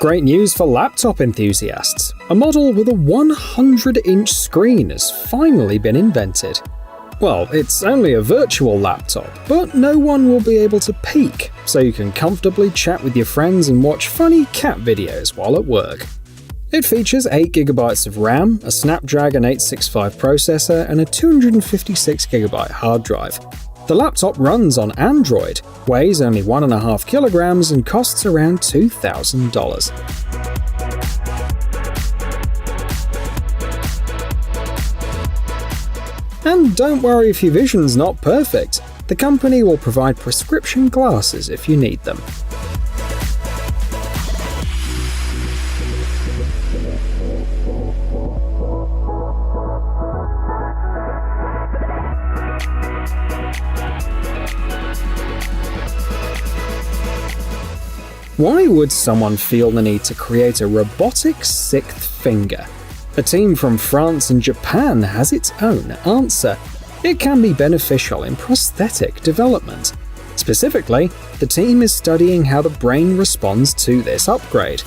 Great news for laptop enthusiasts. A model with a 100-inch screen has finally been invented. Well, it's only a virtual laptop, but no one will be able to peek, so you can comfortably chat with your friends and watch funny cat videos while at work. It features 8GB of RAM, a Snapdragon 865 processor, and a 256GB hard drive. The laptop runs on Android, weighs only 1.5 kilograms, and costs around $2,000. And don't worry if your vision's not perfect. The company will provide prescription glasses if you need them. Why would someone feel the need to create a robotic sixth finger? A team from France and Japan has its own answer. It can be beneficial in prosthetic development. Specifically, the team is studying how the brain responds to this upgrade.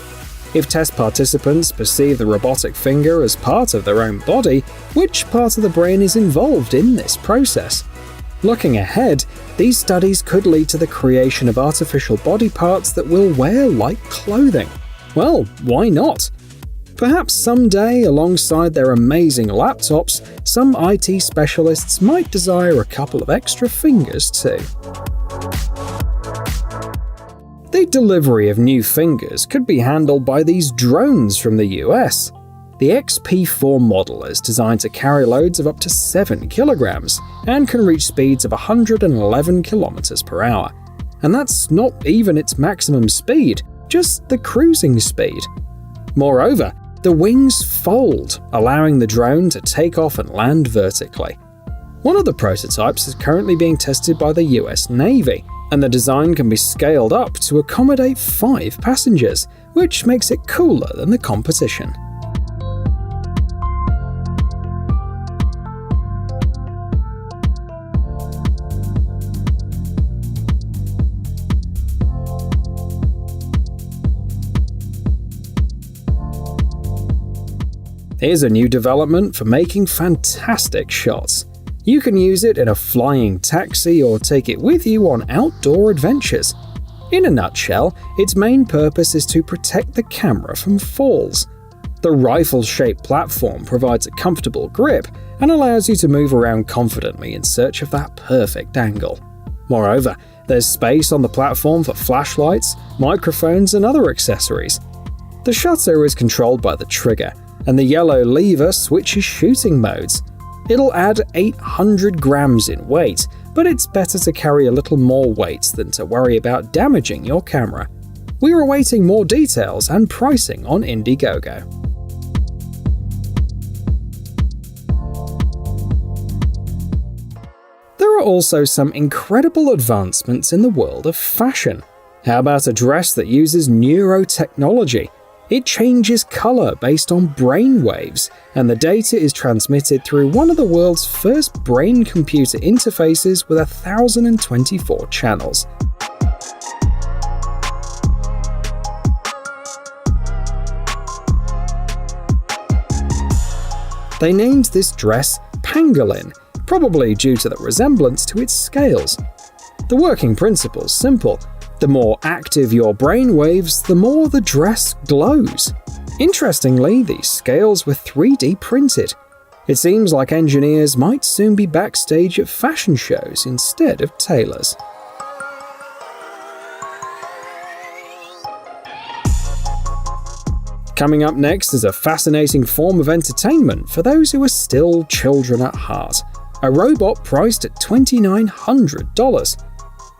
If test participants perceive the robotic finger as part of their own body, which part of the brain is involved in this process? Looking ahead, these studies could lead to the creation of artificial body parts that we'll wear like clothing. Well, why not? Perhaps someday, alongside their amazing laptops, some IT specialists might desire a couple of extra fingers too. The delivery of new fingers could be handled by these drones from the US. The XP4 model is designed to carry loads of up to 7 kilograms and can reach speeds of 111 kilometers per hour. And that's not even its maximum speed, just the cruising speed. Moreover, the wings fold, allowing the drone to take off and land vertically. One of the prototypes is currently being tested by the US Navy, and the design can be scaled up to accommodate 5 passengers, which makes it cooler than the competition. Here's a new development for making fantastic shots. You can use it in a flying taxi or take it with you on outdoor adventures. In a nutshell, its main purpose is to protect the camera from falls. The rifle-shaped platform provides a comfortable grip and allows you to move around confidently in search of that perfect angle. Moreover, there's space on the platform for flashlights, microphones, and other accessories. The shutter is controlled by the trigger, and the yellow lever switches shooting modes. It'll add 800 grams in weight, but it's better to carry a little more weight than to worry about damaging your camera. We're awaiting more details and pricing on Indiegogo. There are also some incredible advancements in the world of fashion. How about a dress that uses neurotechnology? It changes color based on brain waves, and the data is transmitted through one of the world's first brain-computer interfaces with 1,024 channels. They named this dress Pangolin, probably due to the resemblance to its scales. The working principle's simple. The more active your brain waves, the more the dress glows. Interestingly, these scales were 3D printed. It seems like engineers might soon be backstage at fashion shows instead of tailors. Coming up next is a fascinating form of entertainment for those who are still children at heart. A robot priced at $2,900.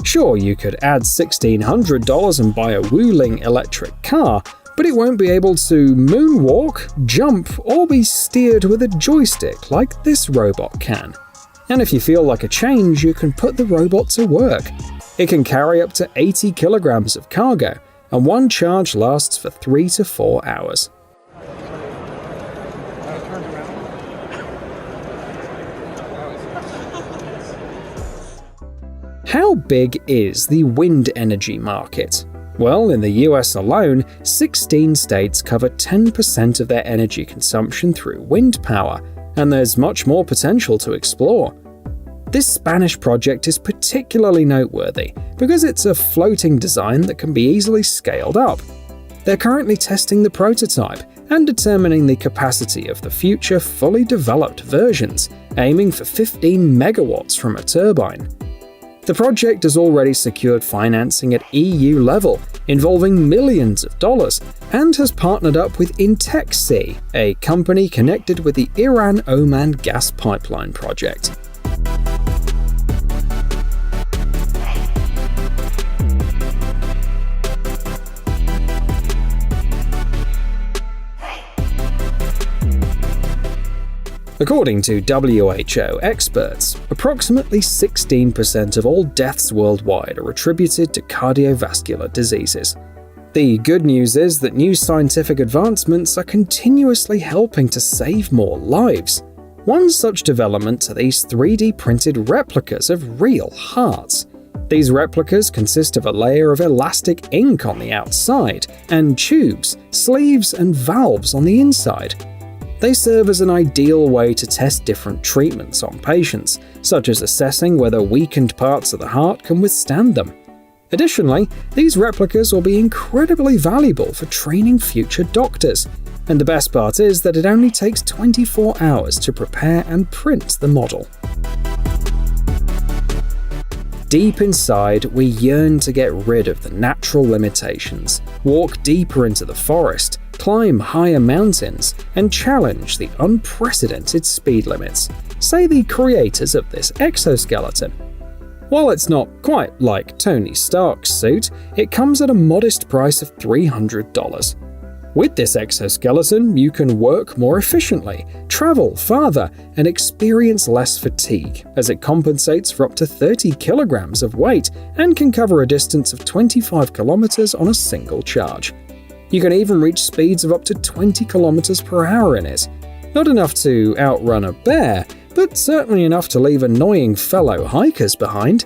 Sure, you could add $1,600 and buy a Wuling electric car, but it won't be able to moonwalk, jump, or be steered with a joystick like this robot can. And if you feel like a change, you can put the robot to work. It can carry up to 80 kilograms of cargo, and one charge lasts for 3 to 4 hours. How big is the wind energy market? Well, in the US alone, 16 states cover 10% of their energy consumption through wind power, and there's much more potential to explore. This Spanish project is particularly noteworthy because it's a floating design that can be easily scaled up. They're currently testing the prototype and determining the capacity of the future fully developed versions, aiming for 15 megawatts from a turbine. The project has already secured financing at EU level, involving millions of dollars, and has partnered up with Intexi, a company connected with the Iran-Oman gas pipeline project. According to WHO experts, approximately 16% of all deaths worldwide are attributed to cardiovascular diseases. The good news is that new scientific advancements are continuously helping to save more lives. One such development are these 3D printed replicas of real hearts. These replicas consist of a layer of elastic ink on the outside and tubes, sleeves, and valves on the inside. They serve as an ideal way to test different treatments on patients, such as assessing whether weakened parts of the heart can withstand them. Additionally, these replicas will be incredibly valuable for training future doctors, and the best part is that it only takes 24 hours to prepare and print the model. Deep inside, we yearn to get rid of the natural limitations, walk deeper into the forest, climb higher mountains, and challenge the unprecedented speed limits, say the creators of this exoskeleton. While it's not quite like Tony Stark's suit, it comes at a modest price of $300. With this exoskeleton, you can work more efficiently, travel farther, and experience less fatigue, as it compensates for up to 30 kilograms of weight and can cover a distance of 25 kilometers on a single charge. You can even reach speeds of up to 20 kilometers per hour in it. Not enough to outrun a bear, but certainly enough to leave annoying fellow hikers behind.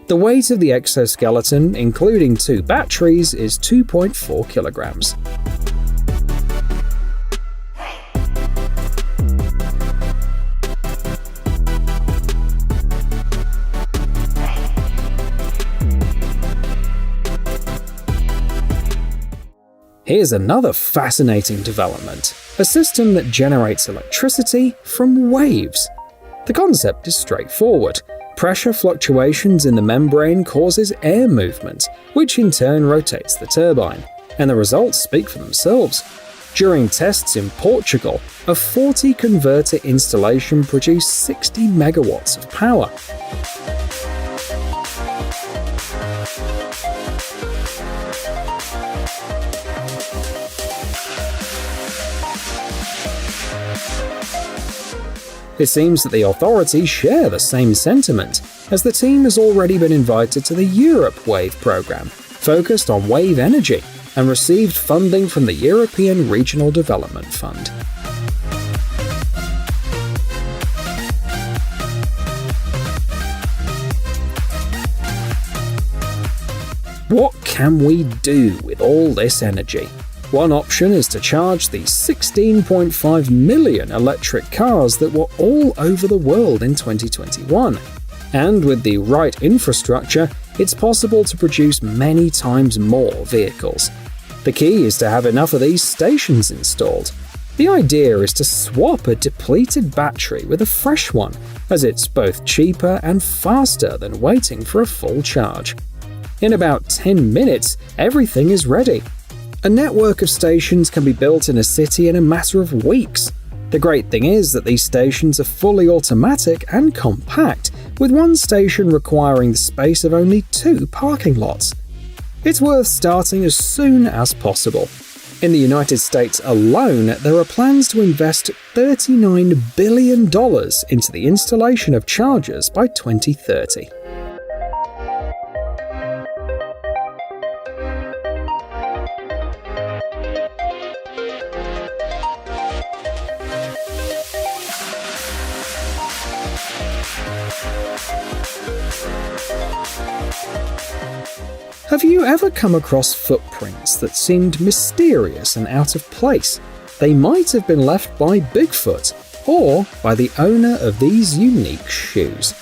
The weight of the exoskeleton, including 2 batteries, is 2.4 kilograms. Here's another fascinating development, a system that generates electricity from waves. The concept is straightforward. Pressure fluctuations in the membrane causes air movement, which in turn rotates the turbine, and the results speak for themselves. During tests in Portugal, a 40 converter installation produced 60 megawatts of power. It seems that the authorities share the same sentiment, as the team has already been invited to the Europe Wave program, focused on wave energy, and received funding from the European Regional Development Fund. What can we do with all this energy? One option is to charge the 16.5 million electric cars that were all over the world in 2021. And with the right infrastructure, it's possible to produce many times more vehicles. The key is to have enough of these stations installed. The idea is to swap a depleted battery with a fresh one, as it's both cheaper and faster than waiting for a full charge. In about 10 minutes, everything is ready. A network of stations can be built in a city in a matter of weeks. The great thing is that these stations are fully automatic and compact, with one station requiring the space of only 2 parking lots. It's worth starting as soon as possible. In the United States alone, there are plans to invest $39 billion into the installation of chargers by 2030. Have you ever come across footprints that seemed mysterious and out of place? They might have been left by Bigfoot or by the owner of these unique shoes.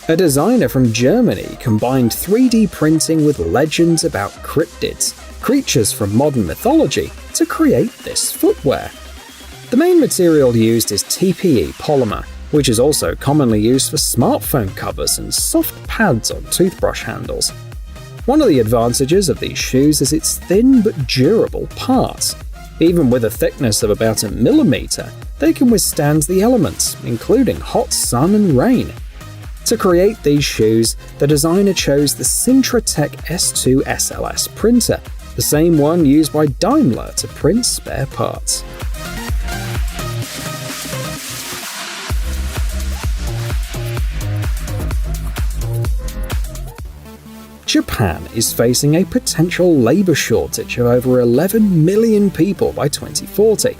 A designer from Germany combined 3D printing with legends about cryptids, creatures from modern mythology, to create this footwear. The main material used is TPE polymer, which is also commonly used for smartphone covers and soft pads on toothbrush handles. One of the advantages of these shoes is its thin but durable parts. Even with a thickness of about 1 millimeter, they can withstand the elements, including hot sun and rain. To create these shoes, the designer chose the Sintratec S2 SLS printer, the same one used by Daimler to print spare parts. Japan is facing a potential labor shortage of over 11 million people by 2040.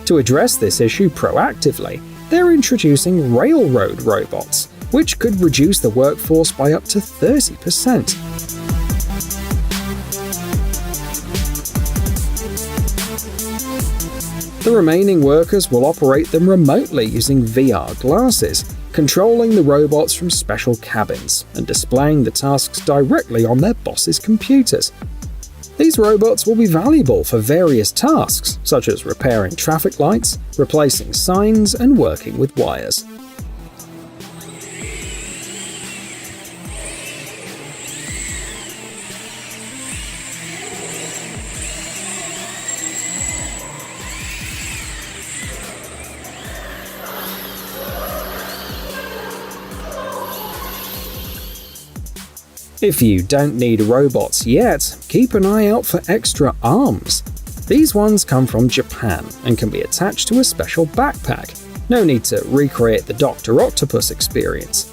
To address this issue proactively, they're introducing railroad robots, which could reduce the workforce by up to 30%. The remaining workers will operate them remotely using VR glasses, controlling the robots from special cabins and displaying the tasks directly on their bosses' computers. These robots will be valuable for various tasks, such as repairing traffic lights, replacing signs, and working with wires. If you don't need robots yet, keep an eye out for extra arms. These ones come from Japan and can be attached to a special backpack. No need to recreate the Dr. Octopus experience.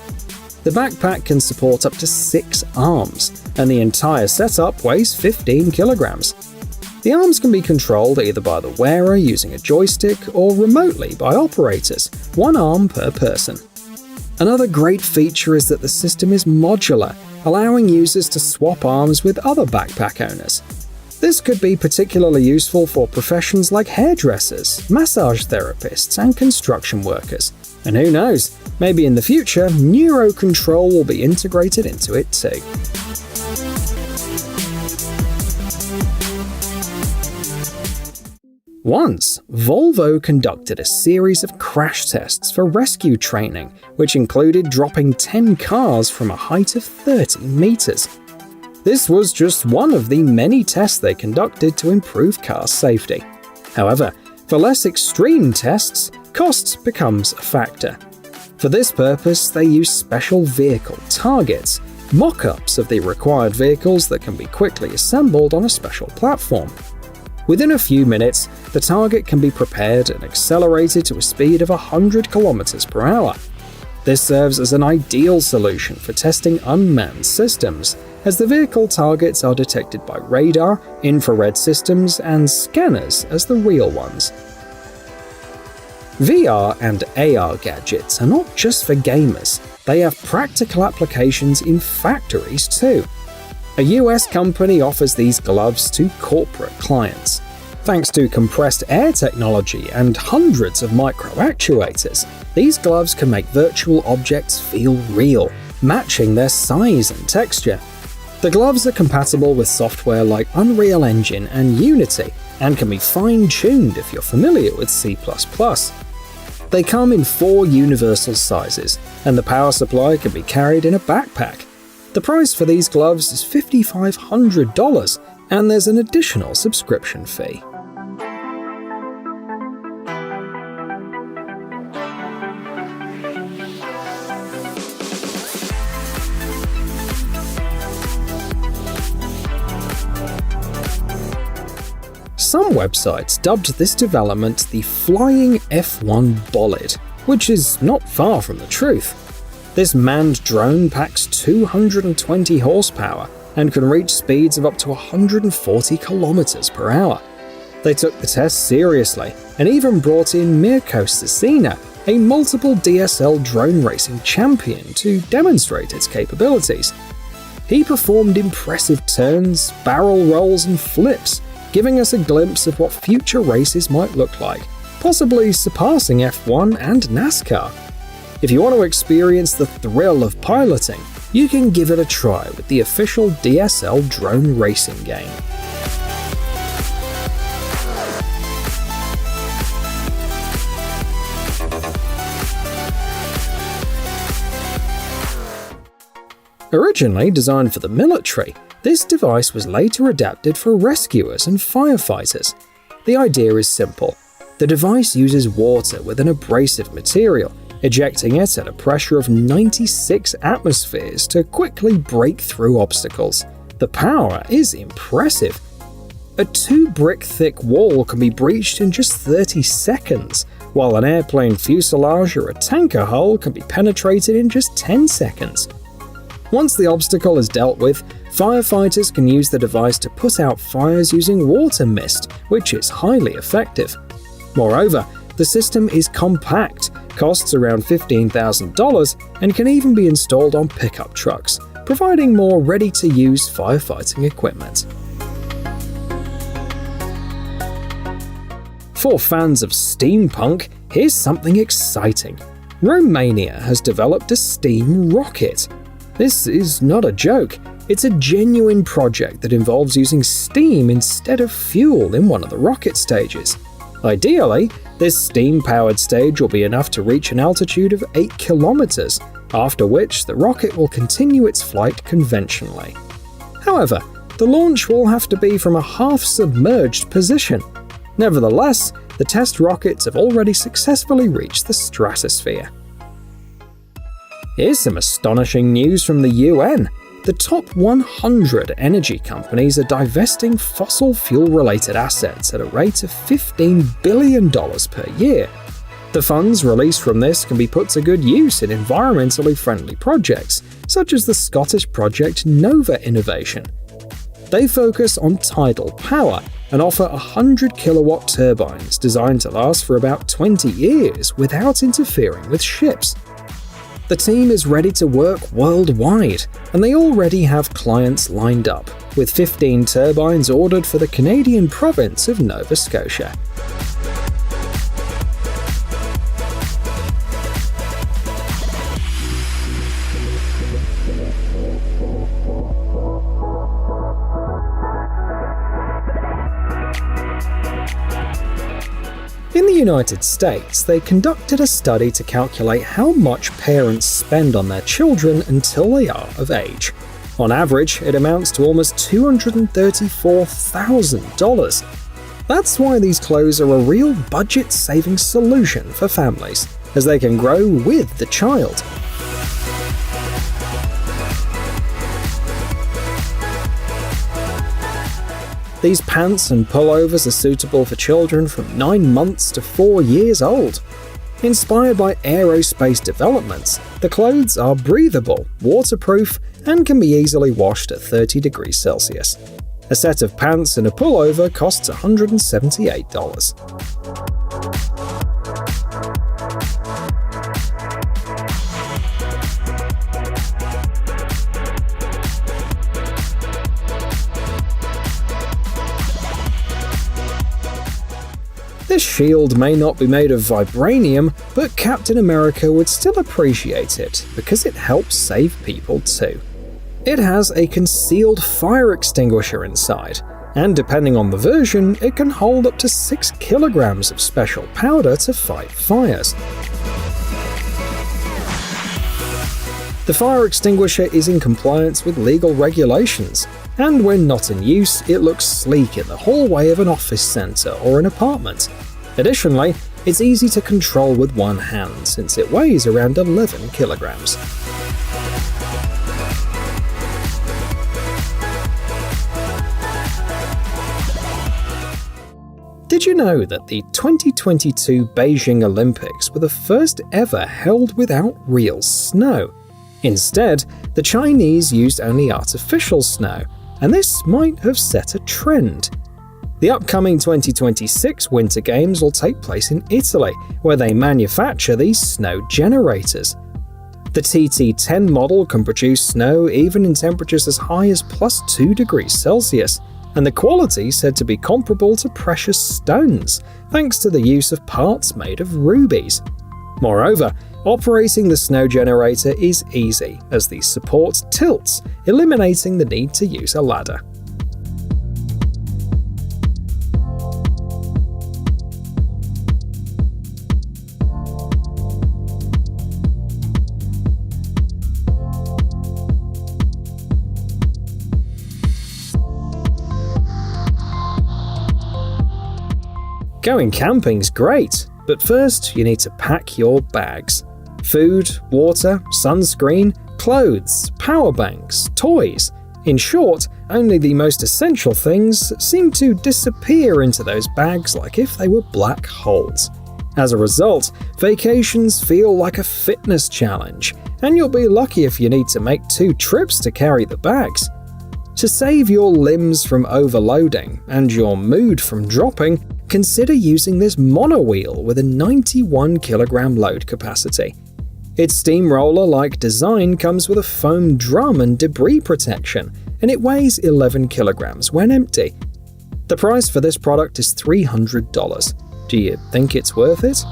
The backpack can support up to 6 arms, and the entire setup weighs 15 kilograms. The arms can be controlled either by the wearer using a joystick or remotely by operators, 1 arm per person. Another great feature is that the system is modular, allowing users to swap arms with other backpack owners. This could be particularly useful for professions like hairdressers, massage therapists, and construction workers. And who knows, maybe in the future, neurocontrol will be integrated into it too. Once, Volvo conducted a series of crash tests for rescue training, which included dropping 10 cars from a height of 30 meters. This was just one of the many tests they conducted to improve car safety. However, for less extreme tests, cost becomes a factor. For this purpose, they use special vehicle targets, mock-ups of the required vehicles that can be quickly assembled on a special platform. Within a few minutes, the target can be prepared and accelerated to a speed of 100 km per hour. This serves as an ideal solution for testing unmanned systems, as the vehicle targets are detected by radar, infrared systems, and scanners as the real ones. VR and AR gadgets are not just for gamers, they have practical applications in factories too. A US company offers these gloves to corporate clients. Thanks to compressed air technology and hundreds of micro actuators, these gloves can make virtual objects feel real, matching their size and texture. The gloves are compatible with software like Unreal Engine and Unity, and can be fine-tuned if you're familiar with C++. They come in 4 universal sizes, and the power supply can be carried in a backpack. The price for these gloves is $5,500, and there's an additional subscription fee. Some websites dubbed this development the Flying F1 Bolide, which is not far from the truth. This manned drone packs 220 horsepower and can reach speeds of up to 140 km per hour. They took the test seriously and even brought in Mirko Cecina, a multiple DSL drone racing champion, to demonstrate its capabilities. He performed impressive turns, barrel rolls, and flips, giving us a glimpse of what future races might look like, possibly surpassing F1 and NASCAR. If you want to experience the thrill of piloting, you can give it a try with the official DSL drone racing game. Originally designed for the military, this device was later adapted for rescuers and firefighters. The idea is simple. The device uses water with an abrasive material, ejecting it at a pressure of 96 atmospheres to quickly break through obstacles. The power is impressive. A 2-brick-thick wall can be breached in just 30 seconds, while an airplane fuselage or a tanker hull can be penetrated in just 10 seconds. Once the obstacle is dealt with, firefighters can use the device to put out fires using water mist, which is highly effective. Moreover, the system is compact, costs around $15,000, and can even be installed on pickup trucks, providing more ready-to-use firefighting equipment. For fans of steampunk, here's something exciting. Romania has developed a steam rocket. This is not a joke. It's a genuine project that involves using steam instead of fuel in one of the rocket stages. Ideally, this steam-powered stage will be enough to reach an altitude of 8 kilometers, after which the rocket will continue its flight conventionally. However, the launch will have to be from a half-submerged position. Nevertheless, the test rockets have already successfully reached the stratosphere. Here's some astonishing news from the UN. The top 100 energy companies are divesting fossil fuel-related assets at a rate of $15 billion per year. The funds released from this can be put to good use in environmentally friendly projects, such as the Scottish project Nova Innovation. They focus on tidal power and offer 100 kilowatt turbines designed to last for about 20 years without interfering with ships. The team is ready to work worldwide, and they already have clients lined up, with 15 turbines ordered for the Canadian province of Nova Scotia. In the United States, they conducted a study to calculate how much parents spend on their children until they are of age. On average, it amounts to almost $234,000. That's why these clothes are a real budget-saving solution for families, as they can grow with the child. These pants and pullovers are suitable for children from 9 months to 4 years old. Inspired by aerospace developments, the clothes are breathable, waterproof, and can be easily washed at 30 degrees Celsius. A set of pants and a pullover costs $178. This shield may not be made of vibranium, but Captain America would still appreciate it because it helps save people too. It has a concealed fire extinguisher inside, and depending on the version, it can hold up to 6 kilograms of special powder to fight fires. The fire extinguisher is in compliance with legal regulations, and when not in use, it looks sleek in the hallway of an office center or an apartment. Additionally, it's easy to control with one hand since it weighs around 11 kilograms. Did you know that the 2022 Beijing Olympics were the first ever held without real snow? Instead, the Chinese used only artificial snow, and this might have set a trend. The upcoming 2026 Winter Games will take place in Italy, where they manufacture these snow generators. The TT10 model can produce snow even in temperatures as high as +2 degrees Celsius, and the quality said to be comparable to precious stones, thanks to the use of parts made of rubies. Moreover, operating the snow generator is easy, as the support tilts, eliminating the need to use a ladder. Going camping's great, but first you need to pack your bags. Food, water, sunscreen, clothes, power banks, toys. In short, only the most essential things seem to disappear into those bags like if they were black holes. As a result, vacations feel like a fitness challenge, and you'll be lucky if you need to make 2 trips to carry the bags. To save your limbs from overloading and your mood from dropping, consider using this monowheel with a 91 kilogram load capacity. Its steamroller-like design comes with a foam drum and debris protection, and it weighs 11 kilograms when empty. The price for this product is $300. Do you think it's worth it?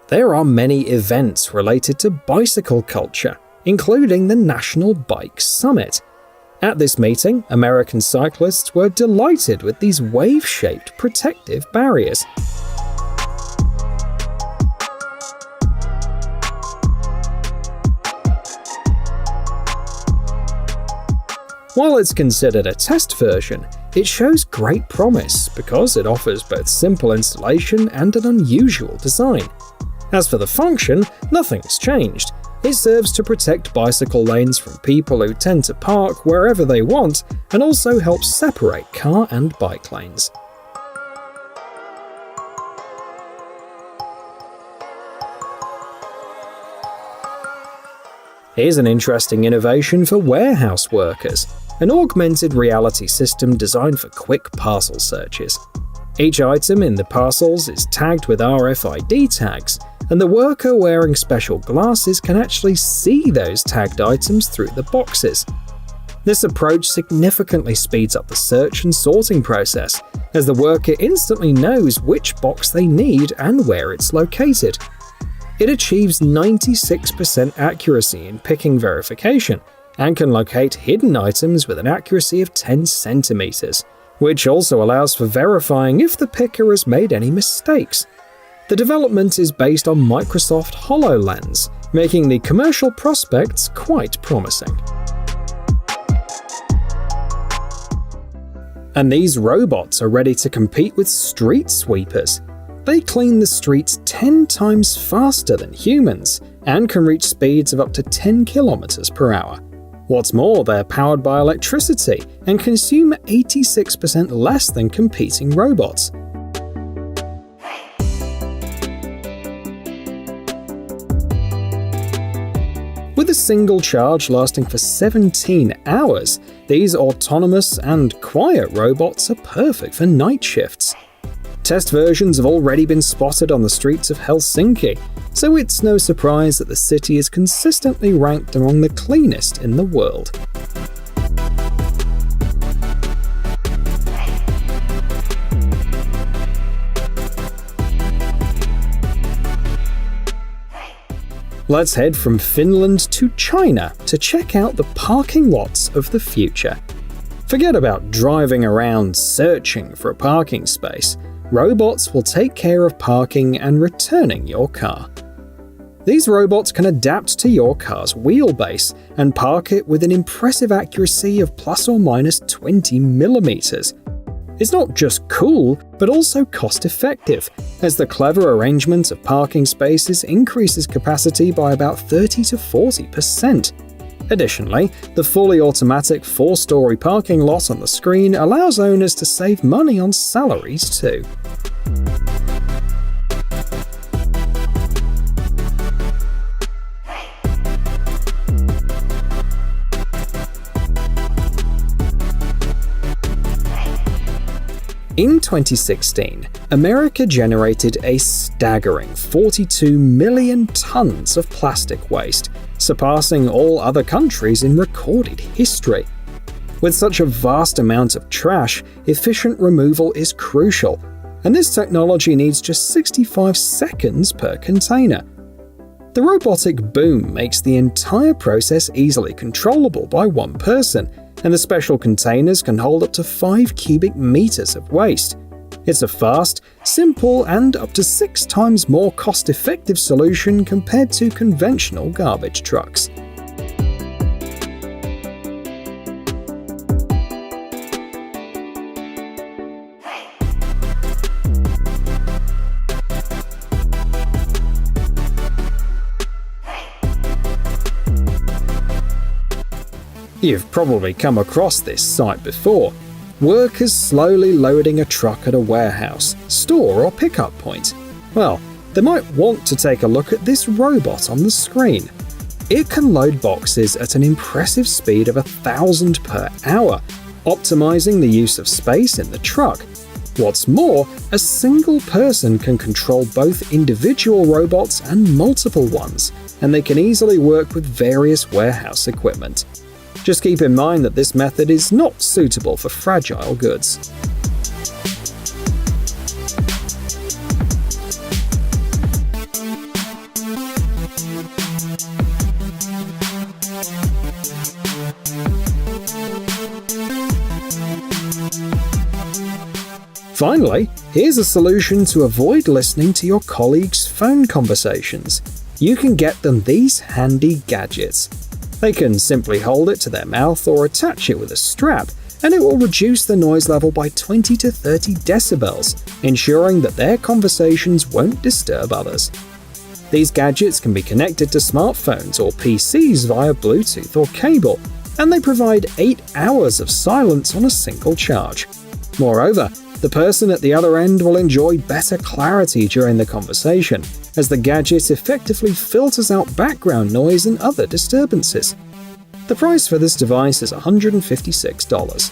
There are many events related to bicycle culture, including the National Bike Summit. At this meeting, American cyclists were delighted with these wave-shaped protective barriers. While it's considered a test version, it shows great promise because it offers both simple installation and an unusual design. As for the function, nothing's changed. It serves to protect bicycle lanes from people who tend to park wherever they want, and also helps separate car and bike lanes. Here's an interesting innovation for warehouse workers: an augmented reality system designed for quick parcel searches. Each item in the parcels is tagged with RFID tags, and the worker wearing special glasses can actually see those tagged items through the boxes. This approach significantly speeds up the search and sorting process, as the worker instantly knows which box they need and where it's located. It achieves 96% accuracy in picking verification, and can locate hidden items with an accuracy of 10 centimeters, which also allows for verifying if the picker has made any mistakes. The development is based on Microsoft HoloLens, making the commercial prospects quite promising. And these robots are ready to compete with street sweepers. They clean the streets 10 times faster than humans, and can reach speeds of up to 10 kilometers per hour. What's more, they're powered by electricity and consume 86% less than competing robots. With a single charge lasting for 17 hours, these autonomous and quiet robots are perfect for night shifts. Test versions have already been spotted on the streets of Helsinki, so it's no surprise that the city is consistently ranked among the cleanest in the world. Let's head from Finland to China to check out the parking lots of the future. Forget about driving around searching for a parking space. Robots will take care of parking and returning your car. These robots can adapt to your car's wheelbase and park it with an impressive accuracy of plus or minus 20 millimeters. It's not just cool, but also cost-effective, as the clever arrangement of parking spaces increases capacity by about 30 to 40%. Additionally, the fully automatic 4-story parking lot on the screen allows owners to save money on salaries too. In 2016, America generated a staggering 42 million tons of plastic waste, surpassing all other countries in recorded history. With such a vast amount of trash, efficient removal is crucial, and this technology needs just 65 seconds per container. The robotic boom makes the entire process easily controllable by one person, and the special containers can hold up to 5 cubic meters of waste. It's a fast, simple, and up to 6 times more cost-effective solution compared to conventional garbage trucks. You've probably come across this sight before. Workers slowly loading a truck at a warehouse, store or pickup point. Well, they might want to take a look at this robot on the screen. It can load boxes at an impressive speed of 1,000 per hour, optimizing the use of space in the truck. What's more, a single person can control both individual robots and multiple ones, and they can easily work with various warehouse equipment. Just keep in mind that this method is not suitable for fragile goods. Finally, here's a solution to avoid listening to your colleagues' phone conversations. You can get them these handy gadgets. They can simply hold it to their mouth or attach it with a strap, and it will reduce the noise level by 20 to 30 decibels, ensuring that their conversations won't disturb others. These gadgets can be connected to smartphones or PCs via Bluetooth or cable, and they provide 8 hours of silence on a single charge. Moreover, the person at the other end will enjoy better clarity during the conversation, as the gadget effectively filters out background noise and other disturbances. The price for this device is $156.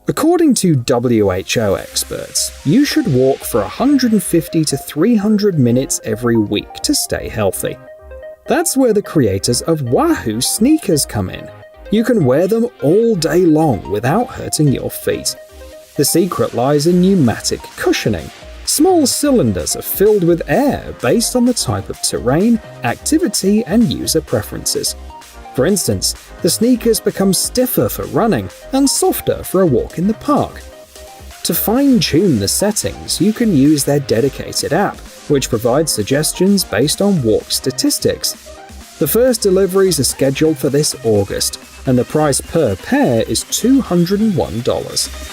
According to WHO experts, you should walk for 150 to 300 minutes every week to stay healthy. That's where the creators of Wahoo sneakers come in. You can wear them all day long without hurting your feet. The secret lies in pneumatic cushioning. Small cylinders are filled with air based on the type of terrain, activity, and user preferences. For instance, the sneakers become stiffer for running and softer for a walk in the park. To fine-tune the settings, you can use their dedicated app, which provides suggestions based on walk statistics. The first deliveries are scheduled for this August, and the price per pair is $201.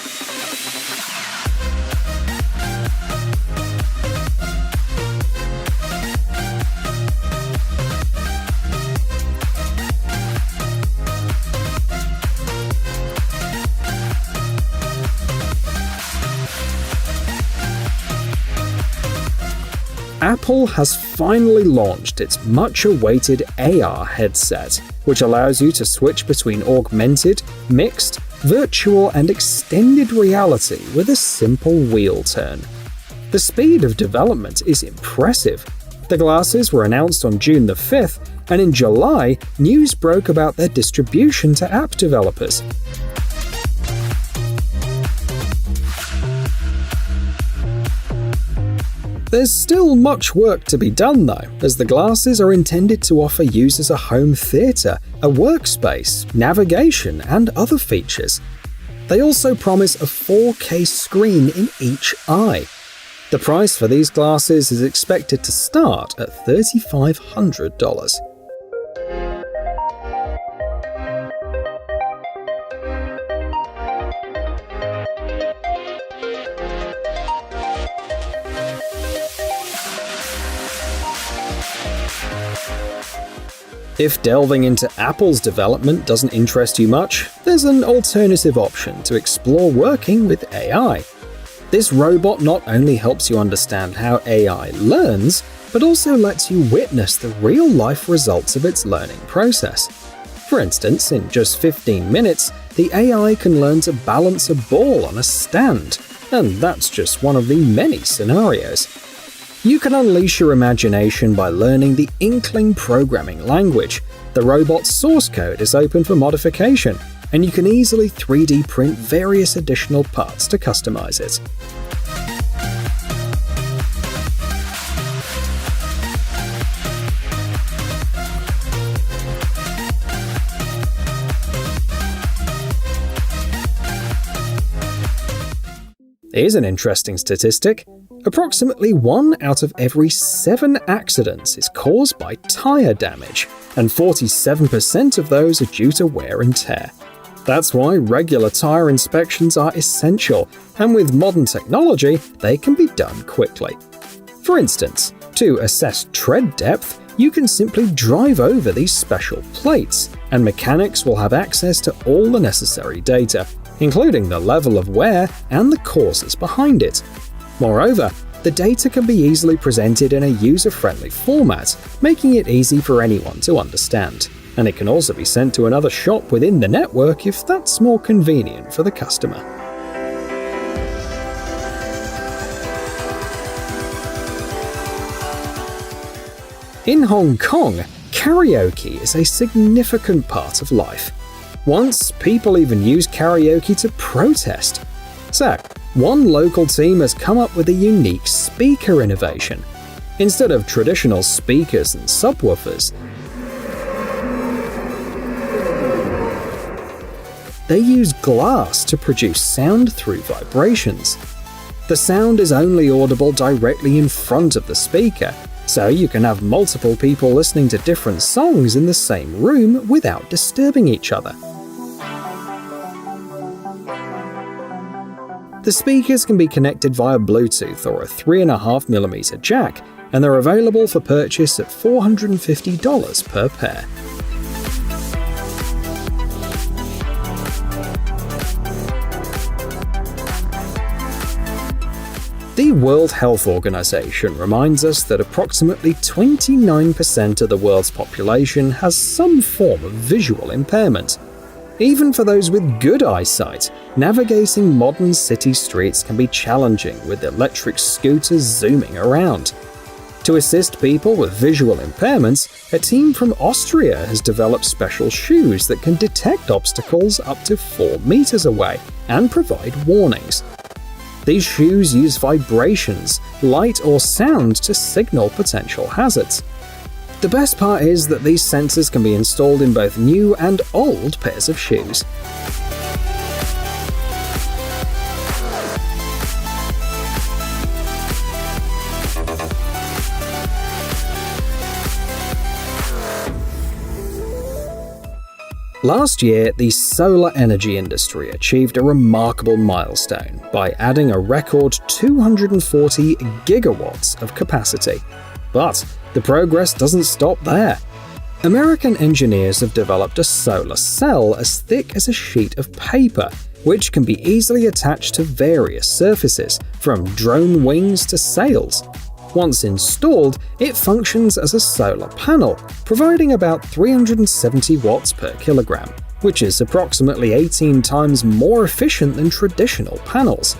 Apple has finally launched its much-awaited AR headset, which allows you to switch between augmented, mixed, virtual, and extended reality with a simple wheel turn. The speed of development is impressive. The glasses were announced on June the 5th, and in July, news broke about their distribution to app developers. There's still much work to be done though, as the glasses are intended to offer users a home theater, a workspace, navigation, and other features. They also promise a 4K screen in each eye. The price for these glasses is expected to start at $3,500. If delving into Apple's development doesn't interest you much, there's an alternative option to explore working with AI. This robot not only helps you understand how AI learns, but also lets you witness the real-life results of its learning process. For instance, in just 15 minutes, the AI can learn to balance a ball on a stand, and that's just one of the many scenarios. You can unleash your imagination by learning the Inkling programming language. The robot's source code is open for modification, and you can easily 3D print various additional parts to customize it. Here's an interesting statistic. Approximately 1 out of every 7 accidents is caused by tire damage, and 47% of those are due to wear and tear. That's why regular tire inspections are essential, and with modern technology, they can be done quickly. For instance, to assess tread depth, you can simply drive over these special plates, and mechanics will have access to all the necessary data, including the level of wear and the causes behind it. Moreover, the data can be easily presented in a user-friendly format, making it easy for anyone to understand. And it can also be sent to another shop within the network if that's more convenient for the customer. In Hong Kong, karaoke is a significant part of life. Once, people even used karaoke to protest. So, one local team has come up with a unique speaker innovation. Instead of traditional speakers and subwoofers, they use glass to produce sound through vibrations. The sound is only audible directly in front of the speaker, so you can have multiple people listening to different songs in the same room without disturbing each other. The speakers can be connected via Bluetooth or a 3.5mm jack, and they're available for purchase at $450 per pair. The World Health Organization reminds us that approximately 29% of the world's population has some form of visual impairment. Even for those with good eyesight, navigating modern city streets can be challenging with electric scooters zooming around. To assist people with visual impairments, a team from Austria has developed special shoes that can detect obstacles up to 4 meters away and provide warnings. These shoes use vibrations, light or sound to signal potential hazards. The best part is that these sensors can be installed in both new and old pairs of shoes. Last year, the solar energy industry achieved a remarkable milestone by adding a record 240 gigawatts of capacity. But the progress doesn't stop there. American engineers have developed a solar cell as thick as a sheet of paper, which can be easily attached to various surfaces, from drone wings to sails. Once installed, it functions as a solar panel, providing about 370 watts per kilogram, which is approximately 18 times more efficient than traditional panels.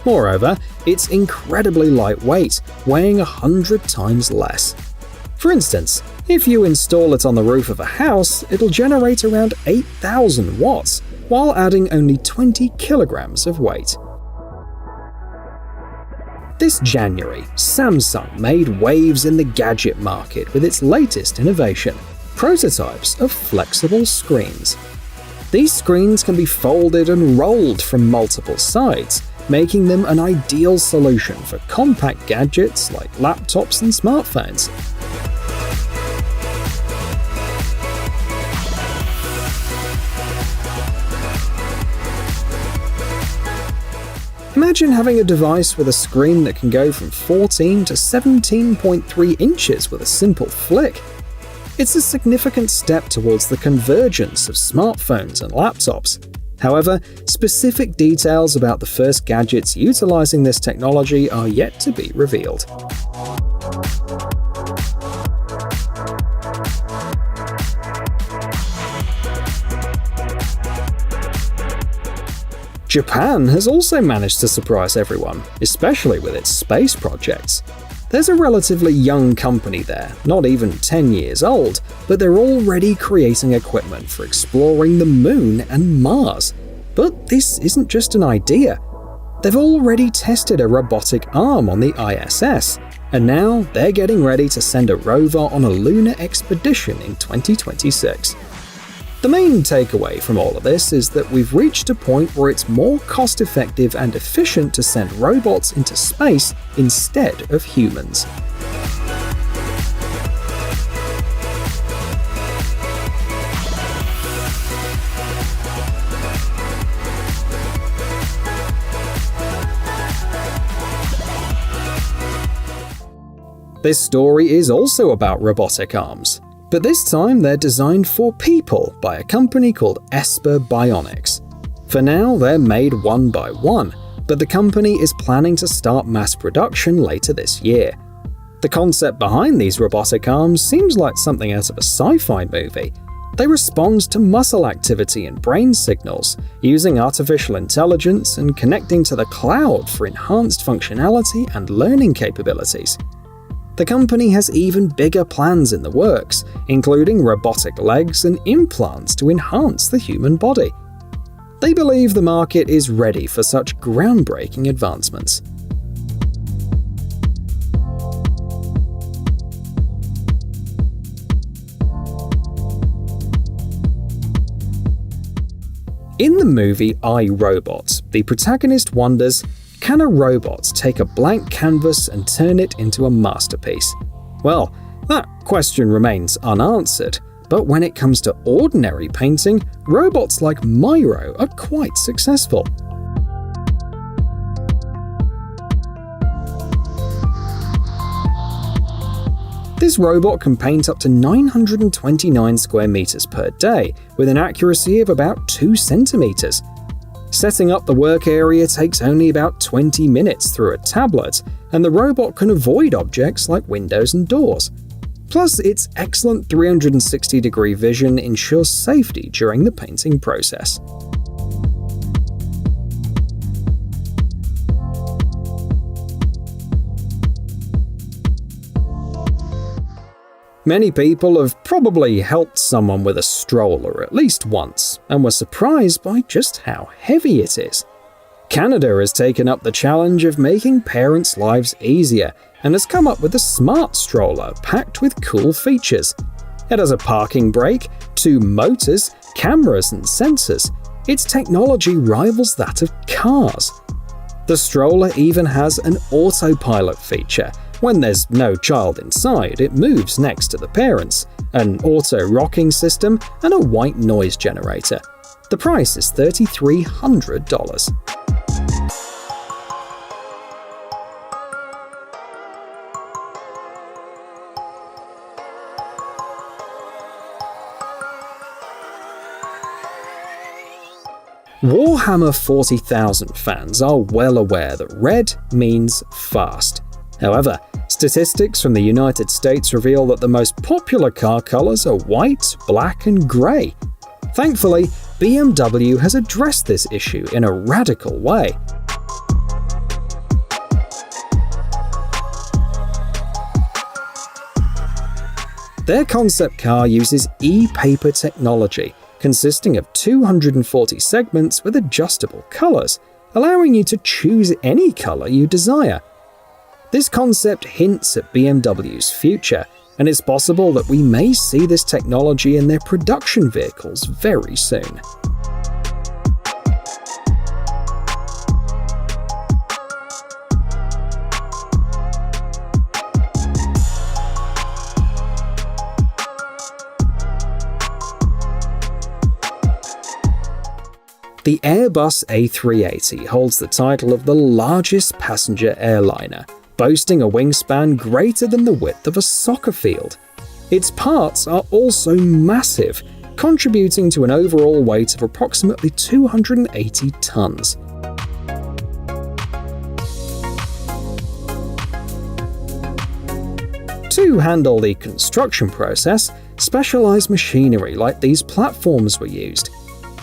Moreover, it's incredibly lightweight, weighing 100 times less. For instance, if you install it on the roof of a house, it'll generate around 8,000 watts, while adding only 20 kilograms of weight. This January, Samsung made waves in the gadget market with its latest innovation, prototypes of flexible screens. These screens can be folded and rolled from multiple sides, making them an ideal solution for compact gadgets like laptops and smartphones. Imagine having a device with a screen that can go from 14 to 17.3 inches with a simple flick. It's a significant step towards the convergence of smartphones and laptops. However, specific details about the first gadgets utilizing this technology are yet to be revealed. Japan has also managed to surprise everyone, especially with its space projects. There's a relatively young company there, not even 10 years old, but they're already creating equipment for exploring the Moon and Mars. But this isn't just an idea. They've already tested a robotic arm on the ISS, and now they're getting ready to send a rover on a lunar expedition in 2026. The main takeaway from all of this is that we've reached a point where it's more cost-effective and efficient to send robots into space instead of humans. This story is also about robotic arms, but this time they're designed for people by a company called Esper Bionics. For now, they're made one by one, but the company is planning to start mass production later this year. The concept behind these robotic arms seems like something out of a sci-fi movie. They respond to muscle activity and brain signals, using artificial intelligence and connecting to the cloud for enhanced functionality and learning capabilities. The company has even bigger plans in the works, including robotic legs and implants to enhance the human body. They believe the market is ready for such groundbreaking advancements. In the movie I, Robot, the protagonist wonders, can a robot take a blank canvas and turn it into a masterpiece? Well, that question remains unanswered, but when it comes to ordinary painting, robots like Myro are quite successful. This robot can paint up to 929 square meters per day, with an accuracy of about 2 centimeters. Setting up the work area takes only about 20 minutes through a tablet, and the robot can avoid objects like windows and doors. Plus, its excellent 360-degree vision ensures safety during the painting process. Many people have probably helped someone with a stroller at least once, and were surprised by just how heavy it is. Canada has taken up the challenge of making parents' lives easier, and has come up with a smart stroller packed with cool features. It has a parking brake, 2 motors, cameras and sensors. Its technology rivals that of cars. The stroller even has an autopilot feature. When there's no child inside, it moves next to the parents, an auto-rocking system, and a white noise generator. The price is $3,300. Warhammer 40,000 fans are well aware that red means fast. However, statistics from the United States reveal that the most popular car colors are white, black, and grey. Thankfully, BMW has addressed this issue in a radical way. Their concept car uses e-paper technology, consisting of 240 segments with adjustable colors, allowing you to choose any color you desire. This concept hints at BMW's future, and it's possible that we may see this technology in their production vehicles very soon. The Airbus A380 holds the title of the largest passenger airliner, boasting a wingspan greater than the width of a soccer field. Its parts are also massive, contributing to an overall weight of approximately 280 tons. To handle the construction process, specialized machinery like these platforms were used.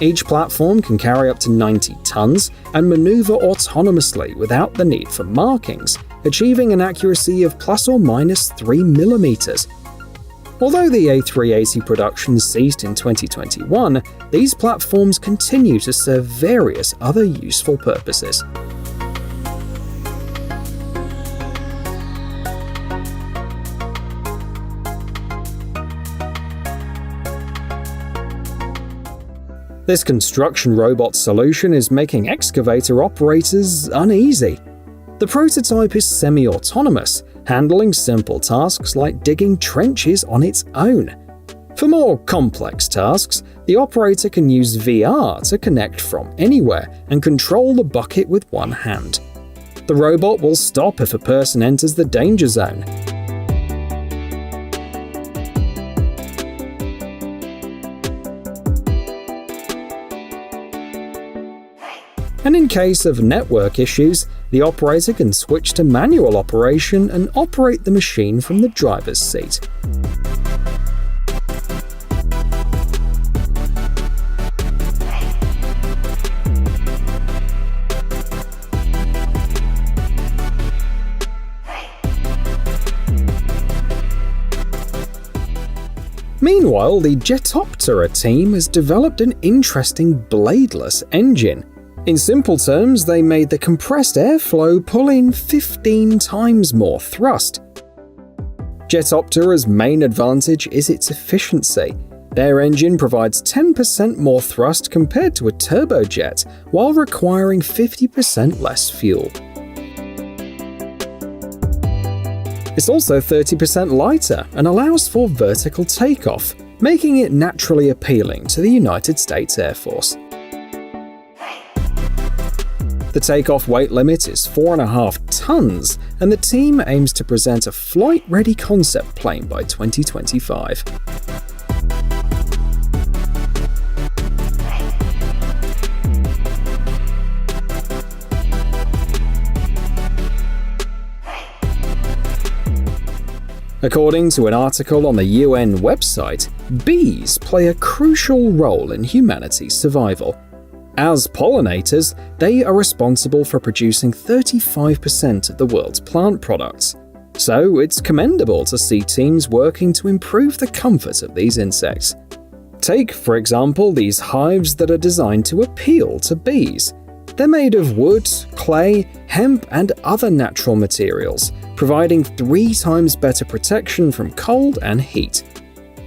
Each platform can carry up to 90 tons and maneuver autonomously without the need for markings, achieving an accuracy of plus or minus 3 millimeters. Although the A380 production ceased in 2021, these platforms continue to serve various other useful purposes. This construction robot solution is making excavator operators uneasy. The prototype is semi-autonomous, handling simple tasks like digging trenches on its own. For more complex tasks, the operator can use VR to connect from anywhere and control the bucket with one hand. The robot will stop if a person enters the danger zone. And in case of network issues, the operator can switch to manual operation and operate the machine from the driver's seat. Meanwhile, the Jetoptera team has developed an interesting bladeless engine. In simple terms, they made the compressed airflow pull in 15 times more thrust. Jetoptera's main advantage is its efficiency. Their engine provides 10% more thrust compared to a turbojet, while requiring 50% less fuel. It's also 30% lighter and allows for vertical takeoff, making it naturally appealing to the United States Air Force. The takeoff weight limit is 4.5 tons, and the team aims to present a flight-ready concept plane by 2025. According to an article on the UN website, bees play a crucial role in humanity's survival. As pollinators, they are responsible for producing 35% of the world's plant products. So it's commendable to see teams working to improve the comfort of these insects. Take, for example, these hives that are designed to appeal to bees. They're made of wood, clay, hemp, and other natural materials, providing 3 times better protection from cold and heat.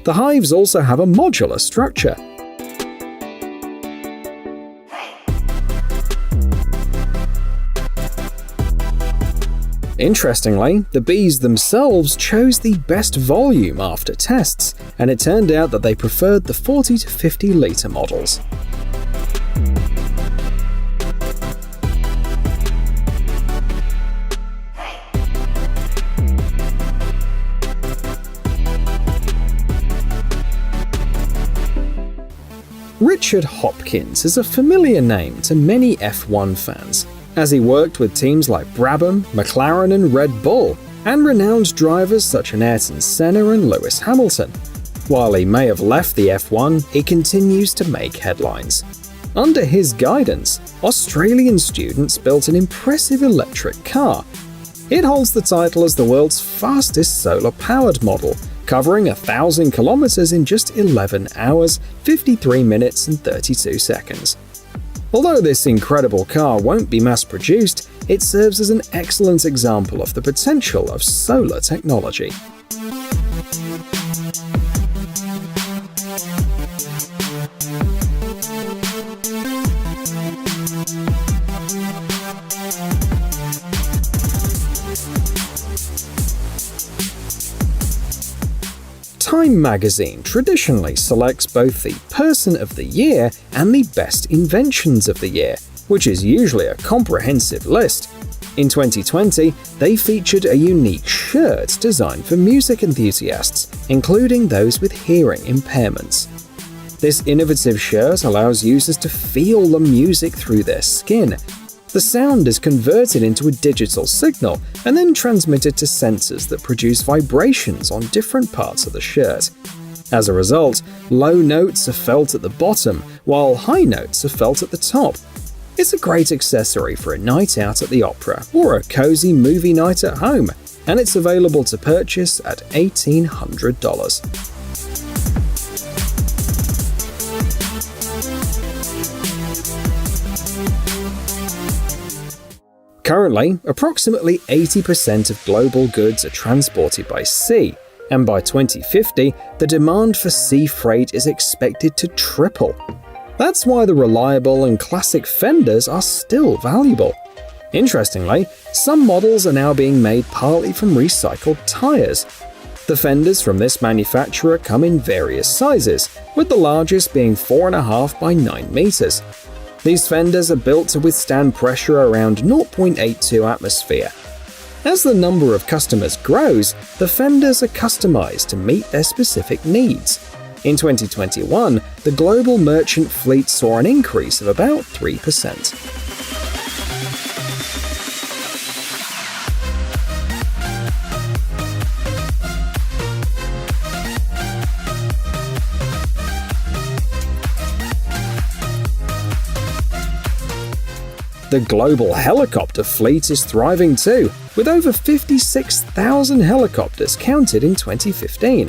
The hives also have a modular structure. Interestingly, the bees themselves chose the best volume after tests, and it turned out that they preferred the 40 to 50 litre models. Richard Hopkins is a familiar name to many F1 fans, as he worked with teams like Brabham, McLaren and Red Bull, and renowned drivers such as Ayrton Senna and Lewis Hamilton. While he may have left the F1, he continues to make headlines. Under his guidance, Australian students built an impressive electric car. It holds the title as the world's fastest solar-powered model, covering 1,000 kilometers in just 11 hours, 53 minutes and 32 seconds. Although this incredible car won't be mass-produced, it serves as an excellent example of the potential of solar technology. Time magazine traditionally selects both the Person of the Year and the Best Inventions of the Year, which is usually a comprehensive list. In 2020, they featured a unique shirt designed for music enthusiasts, including those with hearing impairments. This innovative shirt allows users to feel the music through their skin. The sound is converted into a digital signal and then transmitted to sensors that produce vibrations on different parts of the shirt. As a result, low notes are felt at the bottom, while high notes are felt at the top. It's a great accessory for a night out at the opera or a cozy movie night at home, and it's available to purchase at $1,800. Currently, approximately 80% of global goods are transported by sea, and by 2050, the demand for sea freight is expected to triple. That's why the reliable and classic fenders are still valuable. Interestingly, some models are now being made partly from recycled tires. The fenders from this manufacturer come in various sizes, with the largest being 4.5 by 9 meters. These fenders are built to withstand pressure around 0.82 atmosphere. As the number of customers grows, the fenders are customized to meet their specific needs. In 2021, the global merchant fleet saw an increase of about 3%. The global helicopter fleet is thriving too, with over 56,000 helicopters counted in 2015.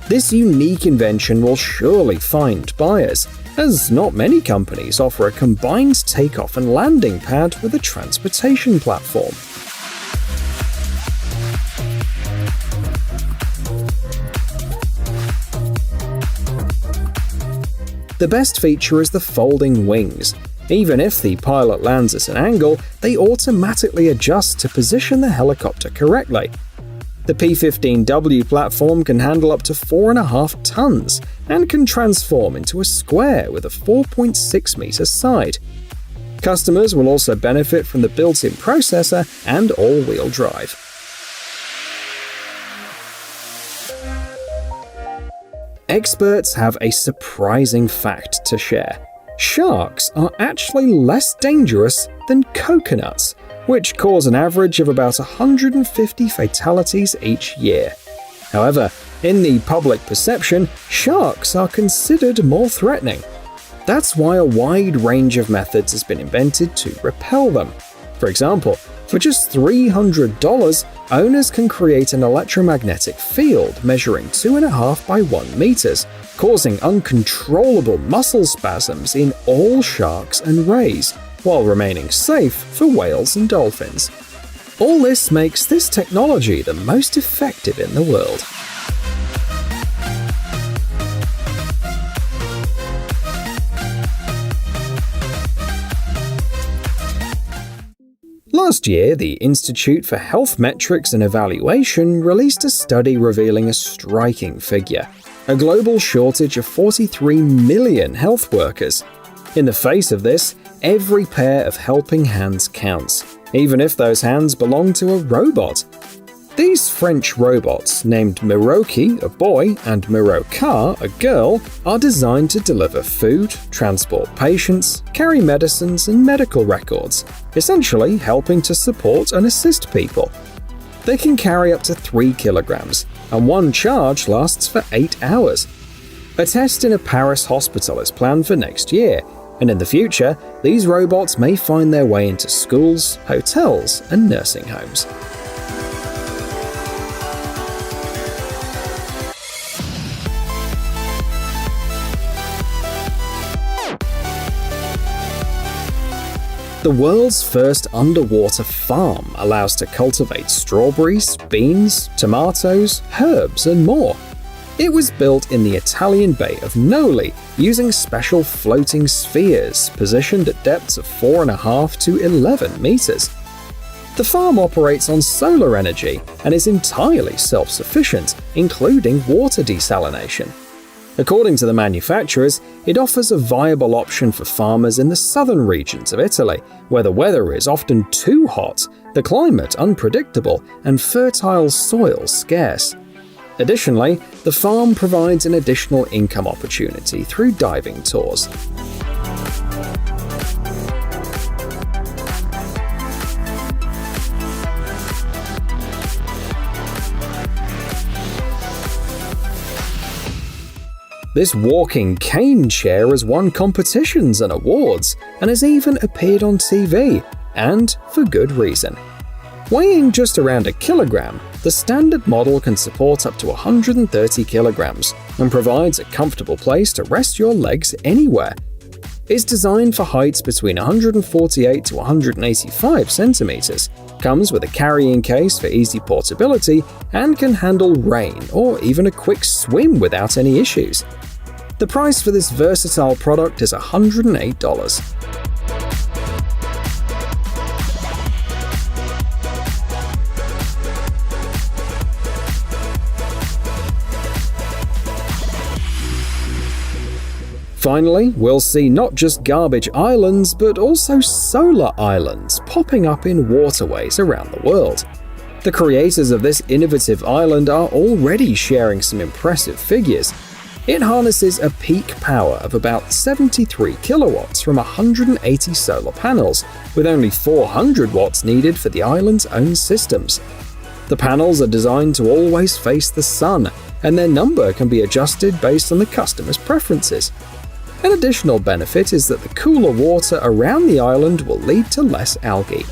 This unique invention will surely find buyers, as not many companies offer a combined takeoff and landing pad with a transportation platform. The best feature is the folding wings. Even if the pilot lands at an angle, they automatically adjust to position the helicopter correctly. The P-15W platform can handle up to 4.5 tons and can transform into a square with a 4.6-meter side. Customers will also benefit from the built-in processor and all-wheel drive. Experts have a surprising fact to share. Sharks are actually less dangerous than coconuts, which cause an average of about 150 fatalities each year. However, in the public perception, sharks are considered more threatening. That's why a wide range of methods has been invented to repel them. For example, for just $300, owners can create an electromagnetic field measuring 2.5 by 1 meters, causing uncontrollable muscle spasms in all sharks and rays, while remaining safe for whales and dolphins. All this makes this technology the most effective in the world. Last year, the Institute for Health Metrics and Evaluation released a study revealing a striking figure: a global shortage of 43 million health workers. In the face of this, every pair of helping hands counts, even if those hands belong to a robot. These French robots, named Miroki, a boy, and Miroka, a girl, are designed to deliver food, transport patients, carry medicines, and medical records, essentially helping to support and assist people. They can carry up to 3 kilograms, and one charge lasts for 8 hours. A test in a Paris hospital is planned for next year, and in the future, these robots may find their way into schools, hotels, and nursing homes. The world's first underwater farm allows to cultivate strawberries, beans, tomatoes, herbs, and more. It was built in the Italian Bay of Noli using special floating spheres positioned at depths of 4.5 to 11 meters. The farm operates on solar energy and is entirely self-sufficient, including water desalination. According to the manufacturers, it offers a viable option for farmers in the southern regions of Italy, where the weather is often too hot, the climate unpredictable, and fertile soil scarce. Additionally, the farm provides an additional income opportunity through diving tours. This walking cane chair has won competitions and awards, and has even appeared on TV, and for good reason. Weighing just around a kilogram, the standard model can support up to 130 kilograms and provides a comfortable place to rest your legs anywhere. It's designed for heights between 148 to 185 centimeters, comes with a carrying case for easy portability, and can handle rain or even a quick swim without any issues. The price for this versatile product is $108. Finally, we'll see not just garbage islands, but also solar islands popping up in waterways around the world. The creators of this innovative island are already sharing some impressive figures. It harnesses a peak power of about 73 kilowatts from 180 solar panels, with only 400 watts needed for the island's own systems. The panels are designed to always face the sun, and their number can be adjusted based on the customer's preferences. An additional benefit is that the cooler water around the island will lead to less algae.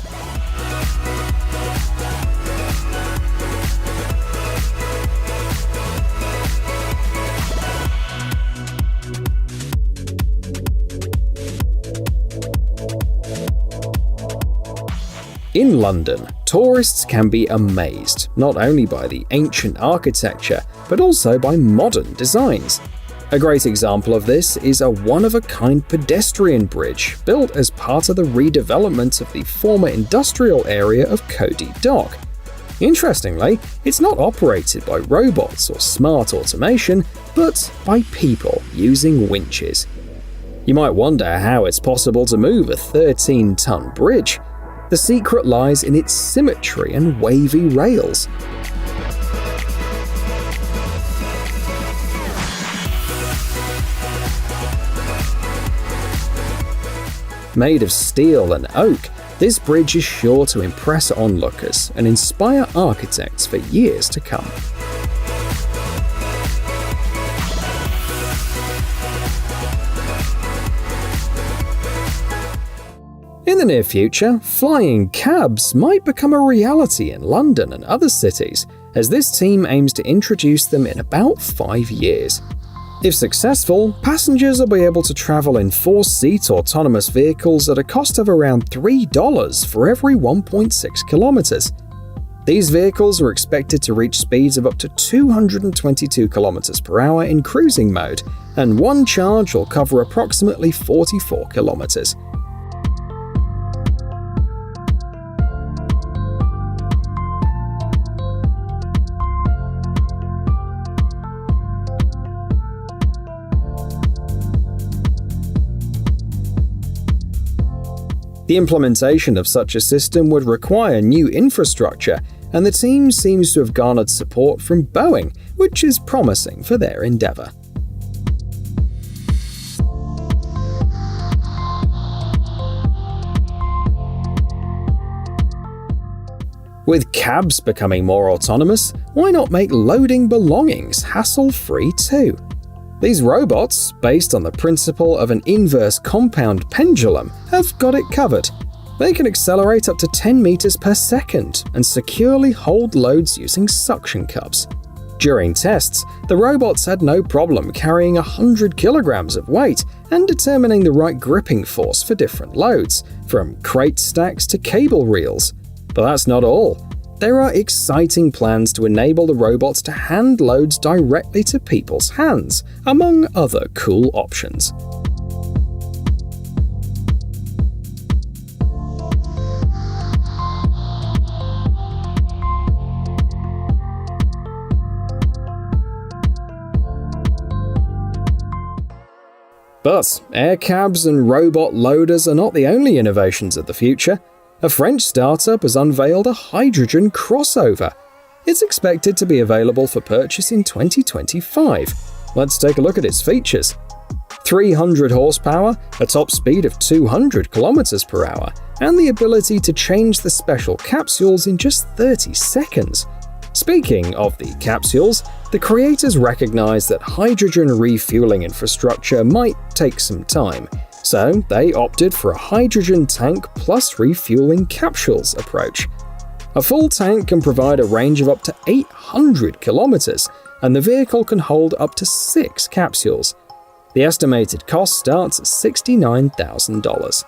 In London, tourists can be amazed not only by the ancient architecture, but also by modern designs. A great example of this is a one-of-a-kind pedestrian bridge built as part of the redevelopment of the former industrial area of Cody Dock. Interestingly, it's not operated by robots or smart automation, but by people using winches. You might wonder how it's possible to move a 13-ton bridge. The secret lies in its symmetry and wavy rails. Made of steel and oak, this bridge is sure to impress onlookers and inspire architects for years to come. In the near future, flying cabs might become a reality in London and other cities, as this team aims to introduce them in about 5 years. If successful, passengers will be able to travel in 4-seat autonomous vehicles at a cost of around $3 for every 1.6 kilometers. These vehicles are expected to reach speeds of up to 222 kilometers per hour in cruising mode, and one charge will cover approximately 44 kilometers. The implementation of such a system would require new infrastructure, and the team seems to have garnered support from Boeing, which is promising for their endeavor. With cabs becoming more autonomous, why not make loading belongings hassle-free too? These robots, based on the principle of an inverse compound pendulum, have got it covered. They can accelerate up to 10 meters per second and securely hold loads using suction cups. During tests, the robots had no problem carrying 100 kilograms of weight and determining the right gripping force for different loads, from crate stacks to cable reels. But that's not all. There are exciting plans to enable the robots to hand loads directly to people's hands, among other cool options. But air cabs and robot loaders are not the only innovations of the future. A French startup has unveiled a hydrogen crossover. It's expected to be available for purchase in 2025. Let's take a look at its features. 300 horsepower, a top speed of 200 kilometers per hour, and the ability to change the special capsules in just 30 seconds. Speaking of the capsules, the creators recognize that hydrogen refueling infrastructure might take some time, so they opted for a hydrogen tank plus refueling capsules approach. A full tank can provide a range of up to 800 kilometers, and the vehicle can hold up to 6 capsules. The estimated cost starts at $69,000.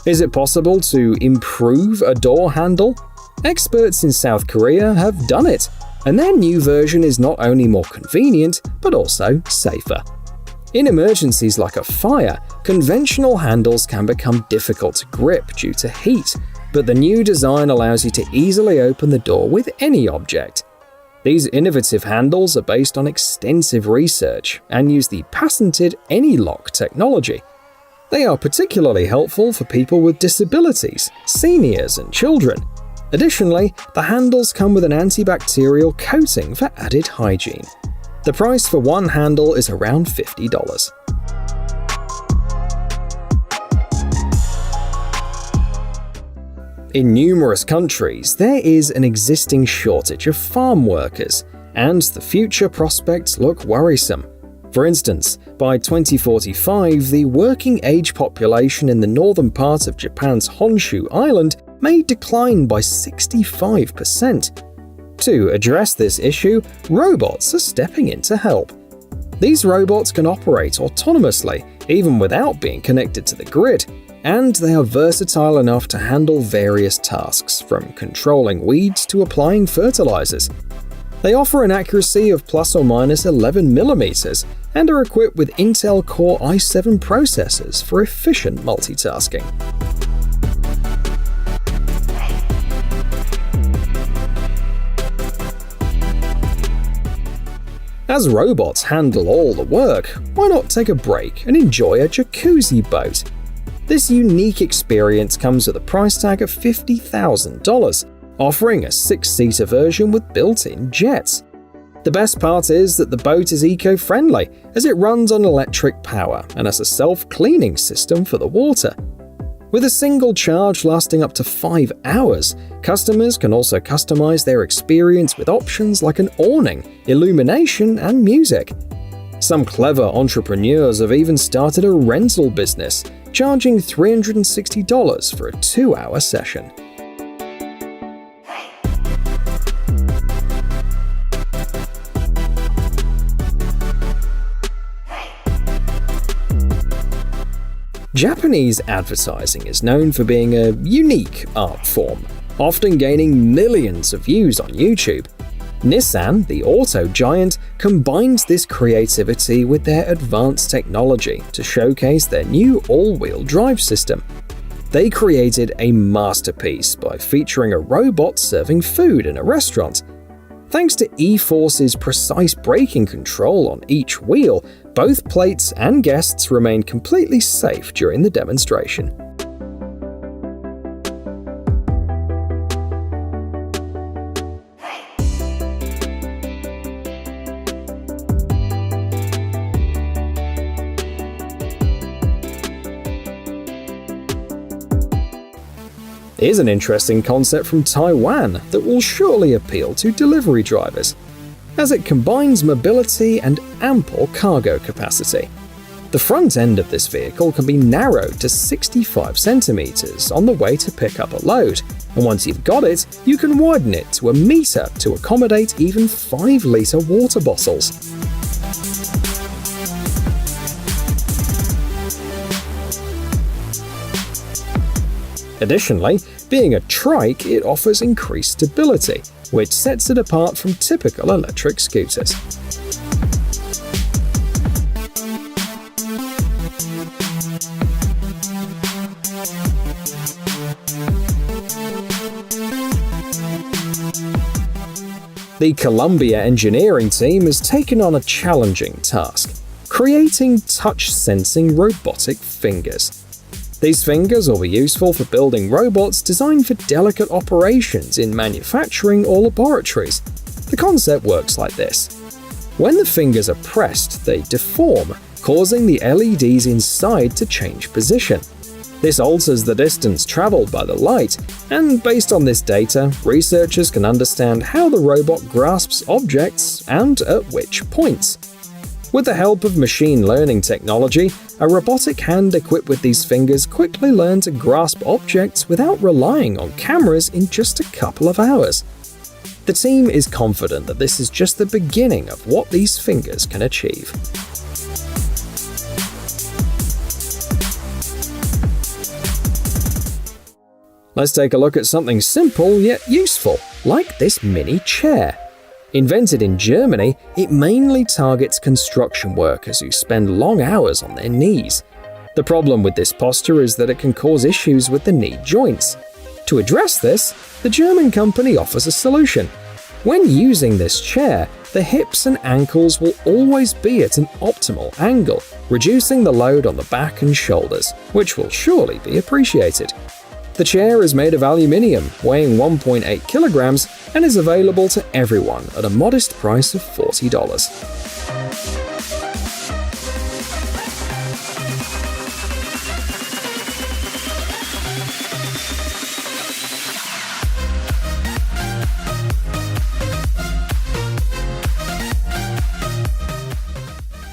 Is it possible to improve a door handle? Experts in South Korea have done it, and their new version is not only more convenient, but also safer. In emergencies like a fire, conventional handles can become difficult to grip due to heat, but the new design allows you to easily open the door with any object. These innovative handles are based on extensive research and use the patented AnyLock technology. They are particularly helpful for people with disabilities, seniors, and children. Additionally, the handles come with an antibacterial coating for added hygiene. The price for one handle is around $50. In numerous countries, there is an existing shortage of farm workers, and the future prospects look worrisome. For instance, by 2045, the working-age population in the northern part of Japan's Honshu Island may decline by 65%. To address this issue, robots are stepping in to help. These robots can operate autonomously, even without being connected to the grid, and they are versatile enough to handle various tasks, from controlling weeds to applying fertilizers. They offer an accuracy of plus or minus 11 millimeters and are equipped with Intel Core i7 processors for efficient multitasking. As robots handle all the work, why not take a break and enjoy a jacuzzi boat? This unique experience comes with a price tag of $50,000, offering a 6-seater version with built-in jets. The best part is that the boat is eco-friendly, as it runs on electric power and has a self-cleaning system for the water. With a single charge lasting up to 5 hours, customers can also customize their experience with options like an awning, illumination, and music. Some clever entrepreneurs have even started a rental business, charging $360 for a 2-hour session. Japanese advertising is known for being a unique art form, often gaining millions of views on YouTube. Nissan, the auto giant, combines this creativity with their advanced technology to showcase their new all-wheel drive system. They created a masterpiece by featuring a robot serving food in a restaurant. Thanks to E-Force's precise braking control on each wheel, both plates and guests remained completely safe during the demonstration. Here's an interesting concept from Taiwan that will surely appeal to delivery drivers, as it combines mobility and ample cargo capacity. The front end of this vehicle can be narrowed to 65 centimeters on the way to pick up a load, and once you've got it, you can widen it to 1 meter to accommodate even 5-liter water bottles. Additionally, being a trike, it offers increased stability, which sets it apart from typical electric scooters. The Columbia engineering team has taken on a challenging task, creating touch-sensing robotic fingers. These fingers will be useful for building robots designed for delicate operations in manufacturing or laboratories. The concept works like this. When the fingers are pressed, they deform, causing the LEDs inside to change position. This alters the distance traveled by the light, and based on this data, researchers can understand how the robot grasps objects and at which points. With the help of machine learning technology, a robotic hand equipped with these fingers quickly learned to grasp objects without relying on cameras in just a couple of hours. The team is confident that this is just the beginning of what these fingers can achieve. Let's take a look at something simple yet useful, like this mini chair. Invented in Germany, it mainly targets construction workers who spend long hours on their knees. The problem with this posture is that it can cause issues with the knee joints. To address this, the German company offers a solution. When using this chair, the hips and ankles will always be at an optimal angle, reducing the load on the back and shoulders, which will surely be appreciated. The chair is made of aluminium, weighing 1.8 kilograms, and is available to everyone at a modest price of $40.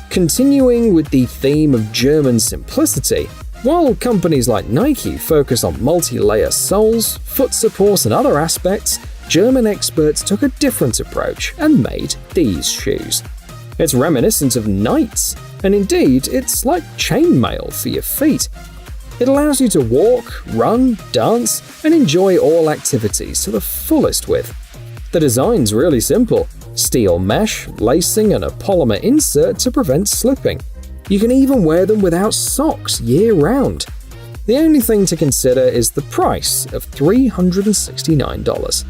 Continuing with the theme of German simplicity, while companies like Nike focus on multi-layer soles, foot support and other aspects, German experts took a different approach and made these shoes. It's reminiscent of knights, and indeed, it's like chainmail for your feet. It allows you to walk, run, dance, and enjoy all activities to the fullest with. The design's really simple: steel mesh, lacing, and a polymer insert to prevent slipping. You can even wear them without socks year-round. The only thing to consider is the price of $369.